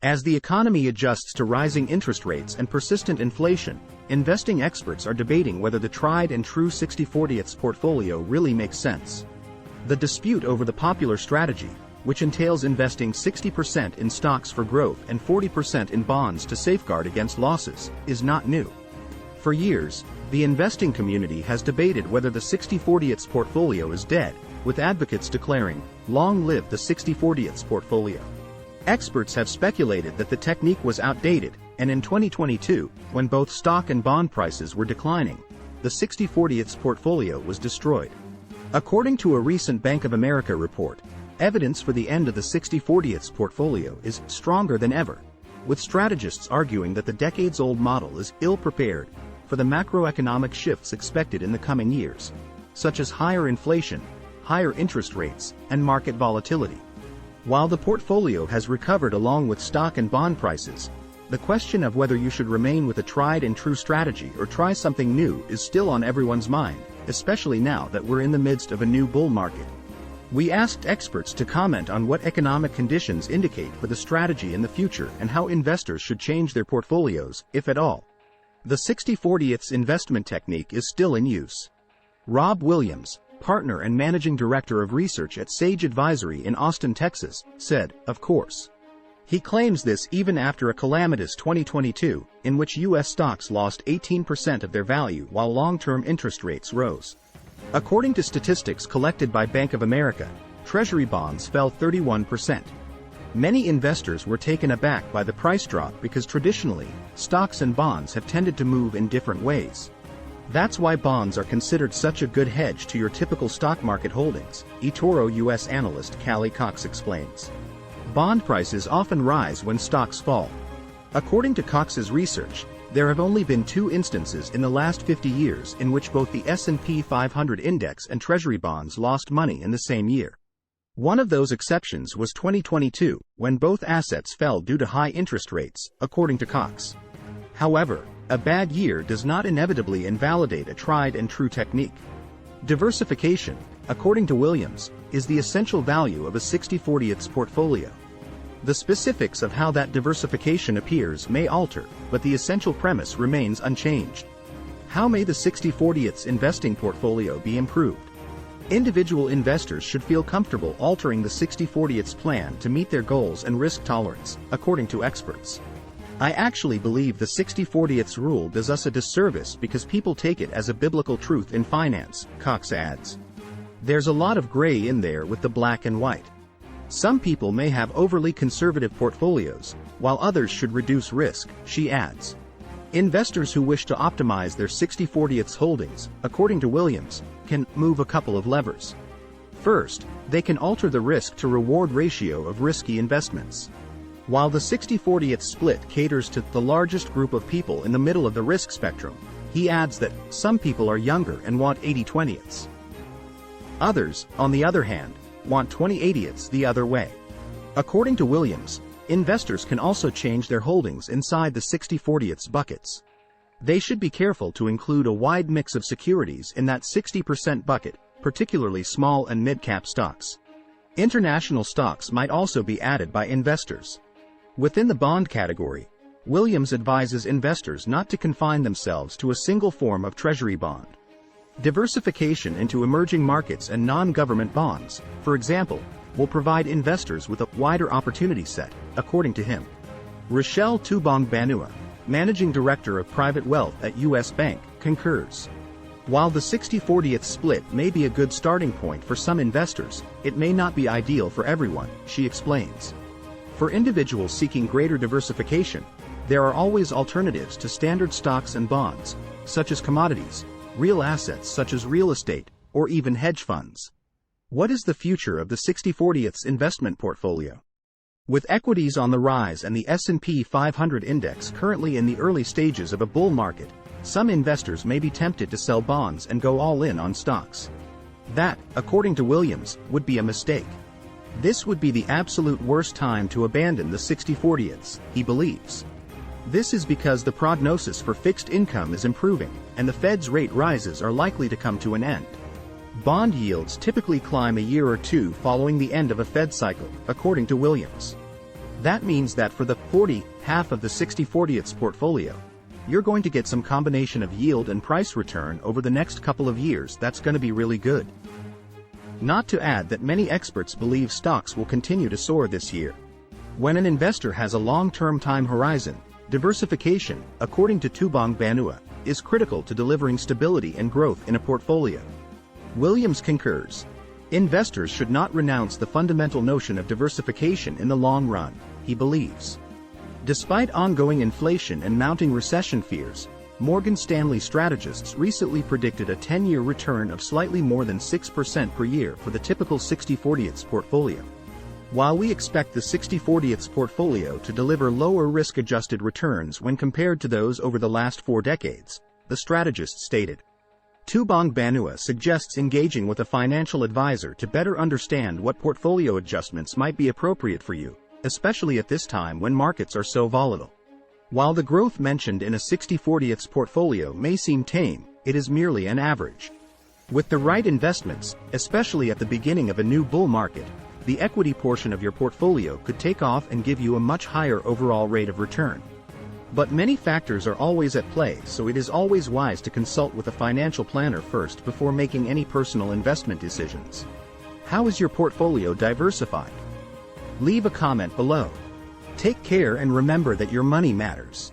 As the economy adjusts to rising interest rates and persistent inflation, investing experts are debating whether the tried-and-true 60/40 portfolio really makes sense. The dispute over the popular strategy, which entails investing 60% in stocks for growth and 40% in bonds to safeguard against losses, is not new. For years, the investing community has debated whether the 60/40 portfolio is dead, with advocates declaring, "Long live the 60/40 portfolio." Experts have speculated that the technique was outdated, and in 2022, when both stock and bond prices were declining, the 60/40 portfolio was destroyed. According to a recent Bank of America report, evidence for the end of the 60/40 portfolio is stronger than ever, with strategists arguing that the decades-old model is ill-prepared for the macroeconomic shifts expected in the coming years, such as higher inflation, higher interest rates, and market volatility. While the portfolio has recovered along with stock and bond prices, the question of whether you should remain with a tried-and-true strategy or try something new is still on everyone's mind, especially now that we're in the midst of a new bull market. We asked experts to comment on what economic conditions indicate for the strategy in the future and how investors should change their portfolios, if at all. The 60/40 investment technique is still in use. Rob Williams, partner and managing director of research at Sage Advisory in Austin, Texas, said, "Of course." He claims this even after a calamitous 2022, in which U.S. stocks lost 18% of their value while long-term interest rates rose. According to statistics collected by Bank of America, Treasury bonds fell 31%. Many investors were taken aback by the price drop because traditionally, stocks and bonds have tended to move in different ways. That's why bonds are considered such a good hedge to your typical stock market holdings, eToro U.S. analyst Callie Cox explains. Bond prices often rise when stocks fall. According to Cox's research, there have only been 2 instances in the last 50 years in which both the S&P 500 index and Treasury bonds lost money in the same year. One of those exceptions was 2022, when both assets fell due to high interest rates, according to Cox. However, a bad year does not inevitably invalidate a tried-and-true technique. Diversification, according to Williams, is the essential value of a 60/40 portfolio. The specifics of how that diversification appears may alter, but the essential premise remains unchanged. How may the 60/40 investing portfolio be improved? Individual investors should feel comfortable altering the 60/40 plan to meet their goals and risk tolerance, according to experts. "I actually believe the 60/40 rule does us a disservice because people take it as a biblical truth in finance," Cox adds. "There's a lot of gray in there with the black and white. Some people may have overly conservative portfolios, while others should reduce risk," she adds. Investors who wish to optimize their 60/40 holdings, according to Williams, can move a couple of levers. First, they can alter the risk-to-reward ratio of risky investments. While the 60/40 split caters to the largest group of people in the middle of the risk spectrum, he adds that some people are younger and want 80/20. Others, on the other hand, want 20/80 the other way. According to Williams, investors can also change their holdings inside the 60/40 buckets. They should be careful to include a wide mix of securities in that 60% bucket, particularly small and mid-cap stocks. International stocks might also be added by investors. Within the bond category, Williams advises investors not to confine themselves to a single form of treasury bond. Diversification into emerging markets and non-government bonds, for example, will provide investors with a wider opportunity set, according to him. Rochelle Tubong-Banua, managing director of private wealth at U.S. Bank, concurs. While the 60/40 split may be a good starting point for some investors, it may not be ideal for everyone, she explains. For individuals seeking greater diversification, there are always alternatives to standard stocks and bonds, such as commodities, real assets such as real estate, or even hedge funds. What is the future of the 60/40 investment portfolio? With equities on the rise and the S&P 500 index currently in the early stages of a bull market, some investors may be tempted to sell bonds and go all in on stocks. That, according to Williams, would be a mistake. This would be the absolute worst time to abandon the 60/40, he believes. This is because the prognosis for fixed income is improving, and the Fed's rate rises are likely to come to an end. Bond yields typically climb a year or two following the end of a Fed cycle, according to Williams. That means that for the half of the 60/40ths portfolio, you're going to get some combination of yield and price return over the next couple of years that's going to be really good. Not to add that many experts believe stocks will continue to soar this year. When an investor has a long-term time horizon, diversification, according to Tubong Banua, is critical to delivering stability and growth in a portfolio. Williams concurs. Investors should not renounce the fundamental notion of diversification in the long run, he believes. Despite ongoing inflation and mounting recession fears, Morgan Stanley strategists recently predicted a 10-year return of slightly more than 6% per year for the typical 60/40ths portfolio. While we expect the 60/40ths portfolio to deliver lower risk-adjusted returns when compared to those over the last 4 decades, the strategist stated. Tubong Banua suggests engaging with a financial advisor to better understand what portfolio adjustments might be appropriate for you, especially at this time when markets are so volatile. While the growth mentioned in a 60/40ths portfolio may seem tame, it is merely an average. With the right investments, especially at the beginning of a new bull market, the equity portion of your portfolio could take off and give you a much higher overall rate of return. But many factors are always at play, so it is always wise to consult with a financial planner first before making any personal investment decisions. How is your portfolio diversified? Leave a comment below. Take care and remember that your money matters.